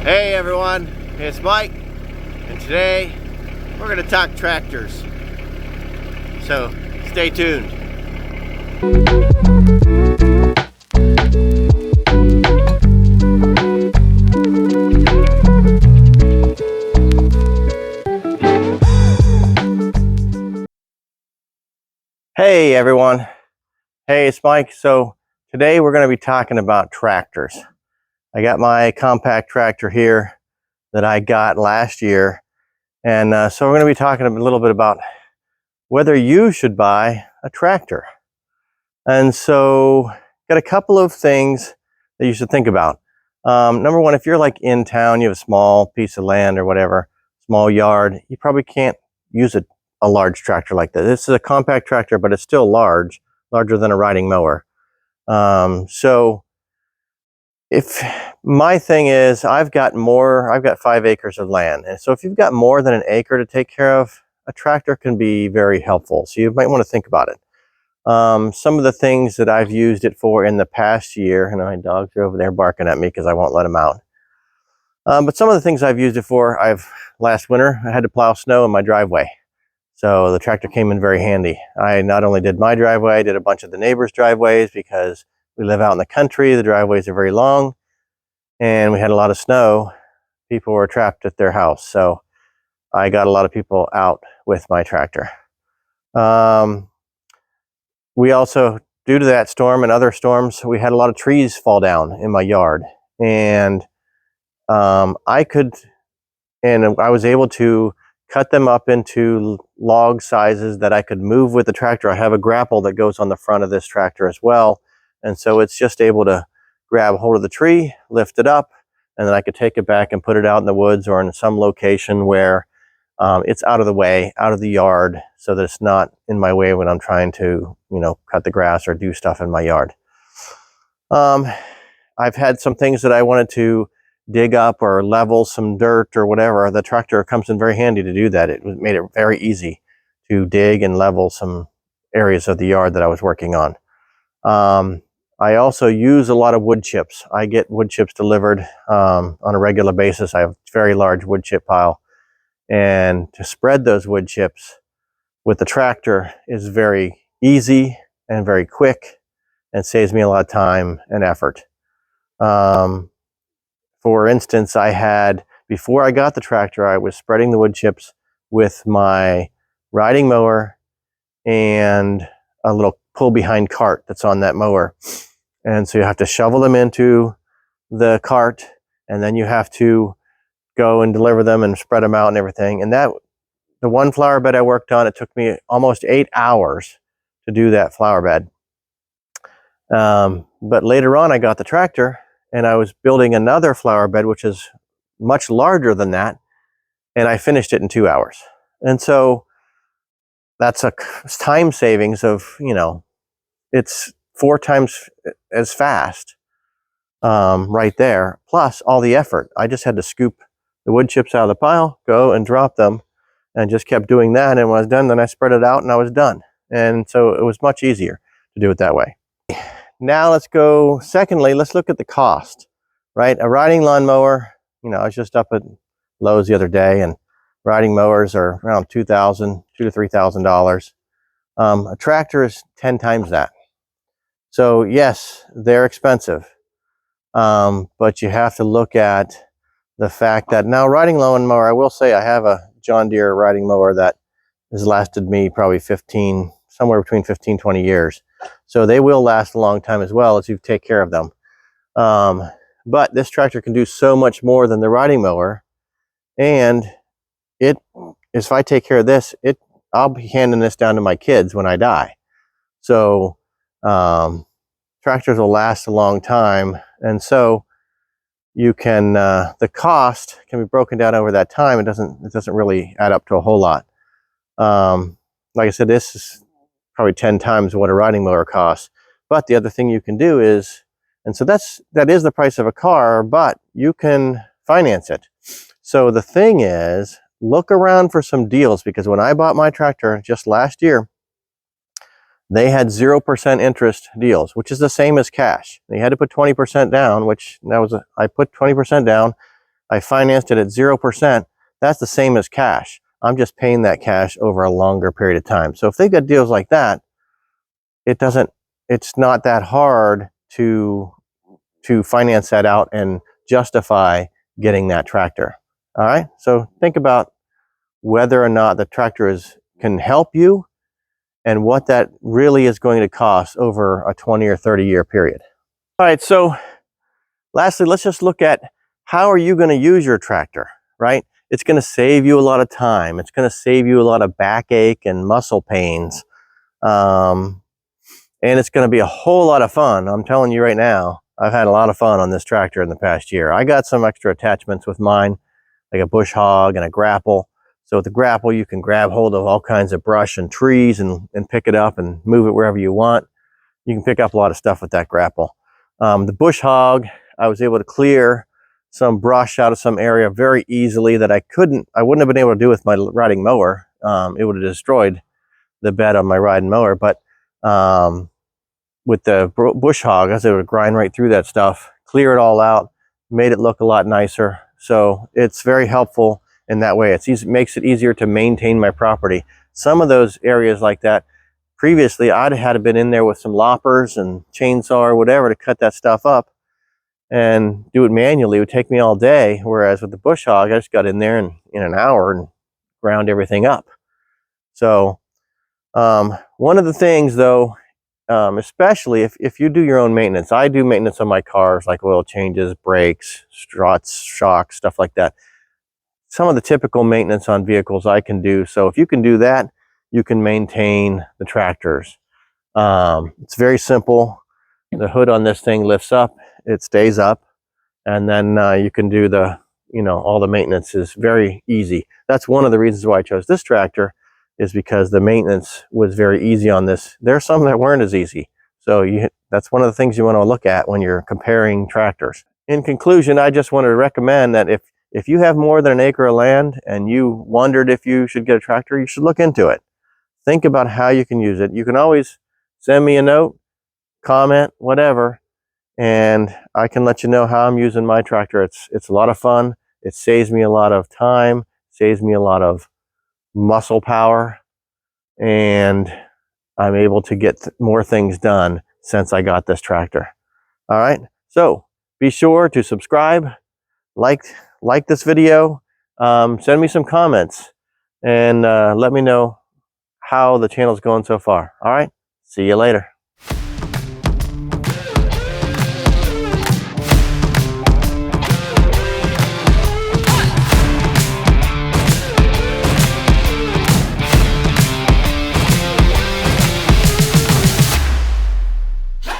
Hey everyone, it's Mike, and today we're going to talk tractors. So stay tuned. Hey everyone, hey, it's Mike. So today we're going to be talking about tractors. I got my compact tractor here that I got last year, and so we're going to be talking a little bit about whether you should buy a tractor. And so got a couple of things that you should think about. Number one, if you're like in town, you have a small piece of land or whatever, small yard, you probably can't use a large tractor like this. This is a compact tractor, but it's still larger than a riding mower. So if my thing is, I've got 5 acres of land. And so if you've got more than an acre to take care of, a tractor can be very helpful. So you might want to think about it. Some of the things that I've used it for in the past year, and my dogs are over there barking at me because I won't let them out. But some of the things I've used it for, last winter, I had to plow snow in my driveway. So the tractor came in very handy. I not only did my driveway, I did a bunch of the neighbors' driveways because we live out in the country. The driveways are very long and we had a lot of snow. People were trapped at their house. So I got a lot of people out with my tractor. We also, due to that storm and other storms, we had a lot of trees fall down in my yard. And I was able to cut them up into log sizes that I could move with the tractor. I have a grapple that goes on the front of this tractor as well. And so it's just able to grab hold of the tree, lift it up, and then I could take it back and put it out in the woods or in some location where it's out of the way, out of the yard, so that it's not in my way when I'm trying to, cut the grass or do stuff in my yard. I've had some things that I wanted to dig up or level some dirt or whatever. The tractor comes in very handy to do that. It made it very easy to dig and level some areas of the yard that I was working on. I also use a lot of wood chips. I get wood chips delivered on a regular basis. I have a very large wood chip pile. And to spread those wood chips with the tractor is very easy and very quick and saves me a lot of time and effort. For instance, before I got the tractor, I was spreading the wood chips with my riding mower and a little pull behind cart that's on that mower. And so you have to shovel them into the cart, and then you have to go and deliver them and spread them out and everything. And the one flower bed I worked on, it took me almost 8 hours to do that flower bed. But later on, I got the tractor and I was building another flower bed, which is much larger than that. And I finished it in 2 hours. And so that's a time savings of, it's 4 times as fast right there, plus all the effort. I just had to scoop the wood chips out of the pile, go and drop them, and just kept doing that. And when I was done, then I spread it out and I was done. And so it was much easier to do it that way. Now let's look at the cost, right? A riding lawnmower, I was just up at Lowe's the other day, and riding mowers are around $2,000 to $3,000. A tractor is 10 times that. So yes, they're expensive, but you have to look at the fact that now riding lawnmower, I will say I have a John Deere riding mower that has lasted me probably somewhere between 15, 20 years. So they will last a long time as well as you take care of them. But this tractor can do so much more than the riding mower. And if I take care of this, I'll be handing this down to my kids when I die. So tractors will last a long time. And so you can, the cost can be broken down over that time. It doesn't really add up to a whole lot. Like I said, this is probably 10 times what a riding mower costs. But the other thing you can do is, and so that is the price of a car, but you can finance it. So the thing is, look around for some deals, because when I bought my tractor just last year, they had 0% interest deals, which is the same as cash. You had to put 20% down, I put 20% down, I financed it at 0%. That's the same as cash. I'm just paying that cash over a longer period of time. So if they got deals like that, it's not that hard to finance that out and justify getting that tractor. All right. So think about whether or not the tractor can help you and what that really is going to cost over a 20 or 30 year period. All right. So lastly, let's just look at how are you going to use your tractor, right? It's going to save you a lot of time. It's going to save you a lot of backache and muscle pains. And it's going to be a whole lot of fun. I'm telling you right now, I've had a lot of fun on this tractor in the past year. I got some extra attachments with mine, like a bush hog and a grapple. So with the grapple, you can grab hold of all kinds of brush and trees and pick it up and move it wherever you want. You can pick up a lot of stuff with that grapple. The bush hog, I was able to clear some brush out of some area very easily that I wouldn't have been able to do with my riding mower. It would have destroyed the bed on my riding mower, but with the bush hog, I was able to grind right through that stuff, clear it all out, made it look a lot nicer. So it's very helpful in that way. It makes it easier to maintain my property. Some of those areas like that, previously I'd had to been in there with some loppers and chainsaw or whatever to cut that stuff up and do it manually. It would take me all day, whereas with the bush hog, I just got in there and in an hour and ground everything up. So one of the things though, especially if you do your own maintenance, I do maintenance on my cars, like oil changes, brakes, struts, shocks, stuff like that. Some of the typical maintenance on vehicles I can do. So if you can do that, you can maintain the tractors. It's very simple. The hood on this thing lifts up, it stays up, and then you can do all the maintenance is very easy. That's one of the reasons why I chose this tractor, is because the maintenance was very easy on this. There are some that weren't as easy. So that's one of the things you want to look at when you're comparing tractors. In conclusion, I just wanted to recommend that if you have more than an acre of land and you wondered if you should get a tractor, you should look into it. Think about how you can use it. You can always send me a note, comment, whatever, and I can let you know how I'm using my tractor. It's a lot of fun. It saves me a lot of time, saves me a lot of muscle power, and I'm able to get more things done since I got this tractor. All right, so be sure to subscribe, like this video, send me some comments, and let me know how the channel's going so far. All right, see you later.